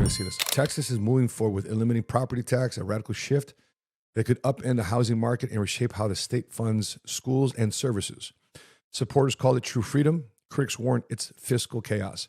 going to see this. Texas is moving forward with eliminating property tax, a radical shift that could upend the housing market and reshape how the state funds schools and services. Supporters call it true freedom. Critics warn it's fiscal chaos.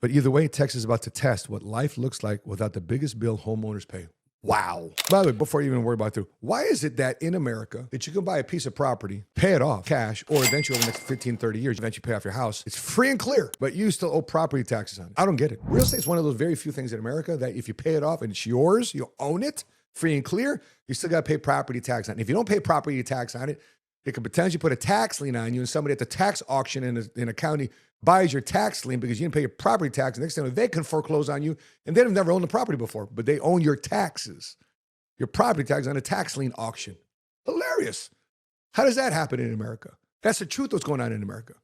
But either way, Texas is about to test what life looks like without the biggest bill homeowners pay. Wow. By the way, before you even worry about it, why is it that in America that you can buy a piece of property, pay it off cash, or eventually over the next 15, 30 years, eventually pay off your house, it's free and clear, but you still owe property taxes on it? I don't get it. Real estate is one of those very few things in America that if you pay it off and it's yours, you own it, free and clear, you still got to pay property tax on it. If you don't pay property tax on it, they could potentially put a tax lien on you, and somebody at the tax auction in a county buys your tax lien because you didn't pay your property tax. Next thing they can foreclose on you, and they've never owned the property before, but they own your taxes, your property tax on a tax lien auction. Hilarious. How does that happen in America? That's the truth what's going on in America.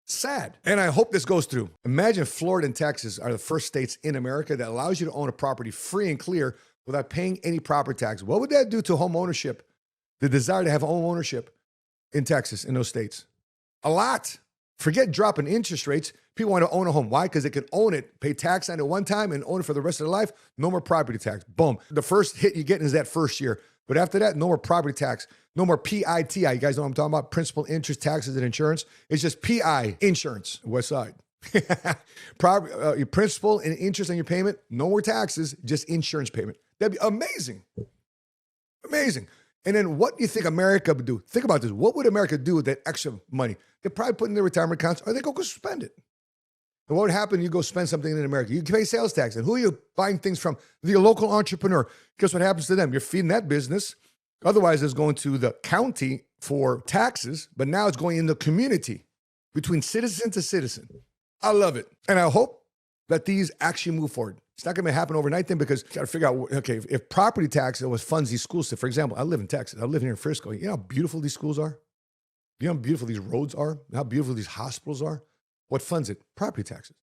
Sad. And I hope this goes through. Imagine Florida and Texas are the first states in America that allows you to own a property free and clear without paying any property tax. What would that do to home ownership, the desire to have home ownership in Texas, in those states? A lot. Forget dropping interest rates. People want to own a home. Why? Because they can own it, pay tax on it one time, and own it for the rest of their life. No more property tax. Boom. The first hit you get is that first year. But after that, no more property tax. No more PITI. You guys know what I'm talking about? Principal, interest, taxes, and insurance. It's just PI, insurance, West Side. Your principal and interest on your payment, no more taxes, just insurance payment. That'd be amazing. Amazing. And then what do you think America would do? Think about this. What would America do with that extra money? They'd probably put it in their retirement accounts, or they go spend it. And what would happen? You go spend something in America. You pay sales tax. And who are you buying things from? The local entrepreneur. Guess what happens to them? You're feeding that business. Otherwise, it's going to the county for taxes, but now it's going in the community between citizen to citizen. I love it. And I hope that these actually move forward. It's not going to happen overnight then, because you got to figure out, okay, if property tax was funds these schools to, for example, I live in Texas. I live here in Frisco. You know how beautiful these schools are? You know how beautiful these roads are? How beautiful these hospitals are? What funds it? Property taxes.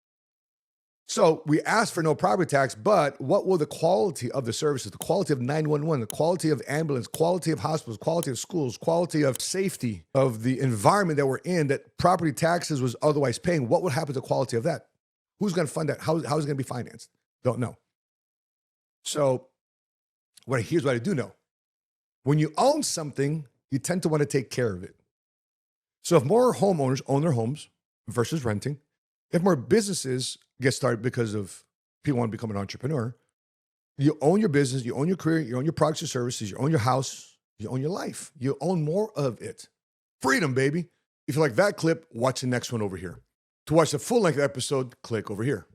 So we asked for no property tax, but what will the quality of the services, the quality of 911, the quality of ambulance, quality of hospitals, quality of schools, quality of safety of the environment that we're in that property taxes was otherwise paying, what would happen to the quality of that? Who's going to fund that? How is it going to be financed? Don't know. So here's what I do know. When you own something, you tend to want to take care of it. So if more homeowners own their homes versus renting, if more businesses get started because of people want to become an entrepreneur, you own your business, you own your career, you own your products and services, you own your house, you own your life. You own more of it. Freedom, baby. If you like that clip, watch the next one over here. To watch the full-length episode, click over here.